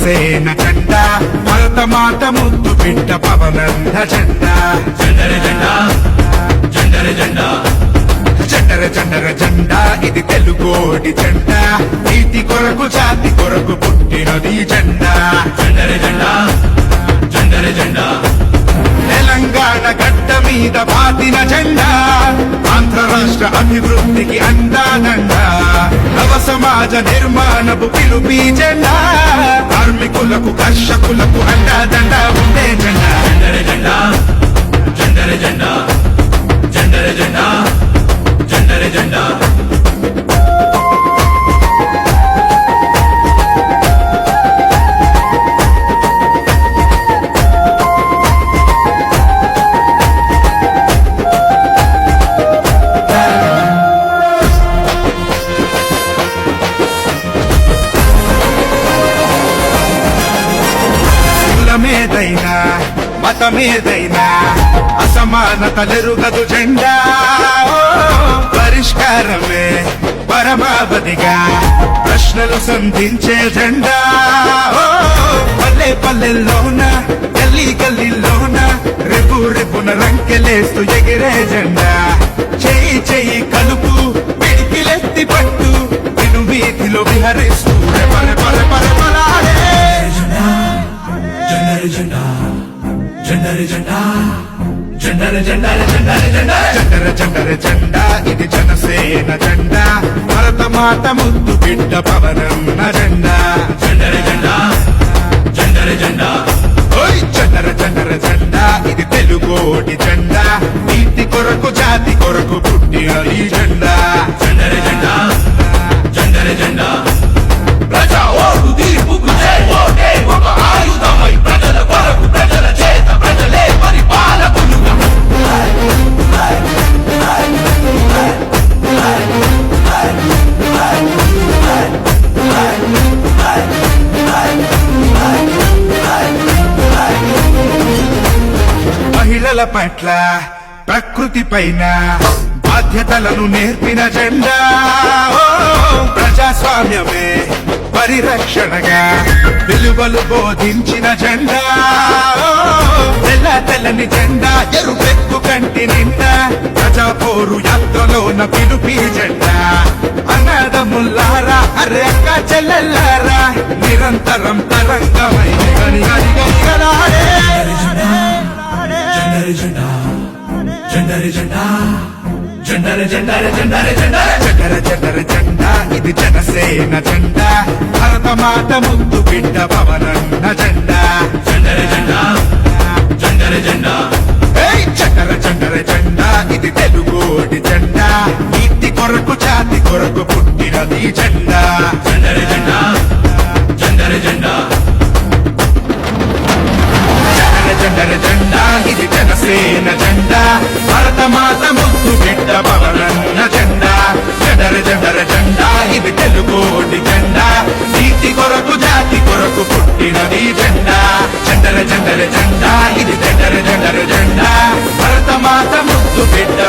జనసేన జెండా భరతమాత ముద్దు బిడ్డ పవనంద జెండా జెండరే జెండా జెండరే జెండా జెండర జెండర జెండా ఇది తెలుగోడి జెండా నీతి కొరకు జాతి కొరకు పుట్టినది జెండా జెండరే జెండా జెండరే జెండా తెలంగాణ గడ్డ మీద బాతిన జెండా ఆంధ్ర రాష్ట్ర అభివృద్ధికి అందాదండా నవ సమాజ నిర్మాణపు పిలుపి జెండా కార్మికులకు కర్షకులకు అండాదండ ఉండే జెండా జెండరే జెండా జెండరే జెండా జెండరే జెండా జెండరే జెండా కులమేదైనా మతమేదైనా అసమానతలెరుగదు జెండా ఓ, పరిష్కారమే పరమావధిగా ప్రశ్నలు సంధించే జెండా ఓ, పల్లె పల్లెల్లోన గల్లీ గల్లీలోన రేపు రేపున రంకెలేస్తూ ఎగిరే జెండా చెయ్యి చెయ్యి కలుపు పిడికిలెత్తి పట్టు విను వీధిలో విహరిస్తూ పర పర పర పరాడే జెండరే జెండా జెండరే జెండా జెండరే జెండరే జెండరే జెండా జెండర జెండర జెండా ఇది జనసేన జెండా భరతమాత ముద్దు బిడ్డ పవనన్న జెండా జెండరే జెండా జెండరే జెండా ఓయ్ జెండర జెండర జెండా ఇది తెలుగోడి జెండా నీతి కొరకు జాతి కొరకు పుట్టిన ఈ జెండా జెండరే జెండా జెండరే జెండా ప్రజా ఓటు తీర్పుకు జై ఓటే ఒక ఆయుధమై ప్రజల కొరకు ప్రజల చేత ప్రజలే పరిపాలకులుగా మహిళల పట్ల ప్రకృతి పైన బాధ్యతలను నేర్పిన జెండా ఓ, ప్రజాస్వామ్యమే పరిరక్షణగా విలువలు బోధించిన జెండా ఓ, తెల్ల తెల్లని జెండా ఎరుపెక్కు కంటి నిండా ప్రజా పోరు యాత్రలోన పిలుపి జెండా అన్నదముల్లారా అరే అక్క చెల్లెల్లారా నిరంతరం తరంగమై గని గని గని గలాడే. జెండరే జెండా జెండరే జెండా జెండరే జెండరే జెండరే జెండరే జెండర జెండర జెండా ఇది జనసేన జెండా భరతమాత ముద్దు బిడ్డ పవనన్న జెండా జెండరే జెండా జెండరే జెండా ఏయ్ జెండర జెండర జెండా ఇది తెలుగోడి జెండా నీతి కొరకు జాతి కొరకు పుట్టినది జెండా జెండరే జెండా జెండరే జెండా జెండర జెండర జెండా ఇది జనసేన జెండా భరతమాత ముద్దు బిడ్డ పవనన్న జెండా జెండర జెండర జెండా ఇది తెలుగోడి జెండా నీతి కొరకు జాతి కొరకు పుట్టినది జెండా జెండర జెండర జెండా ఇది జెండర జెండర జెండా భరతమాత ముద్దు బిడ్డ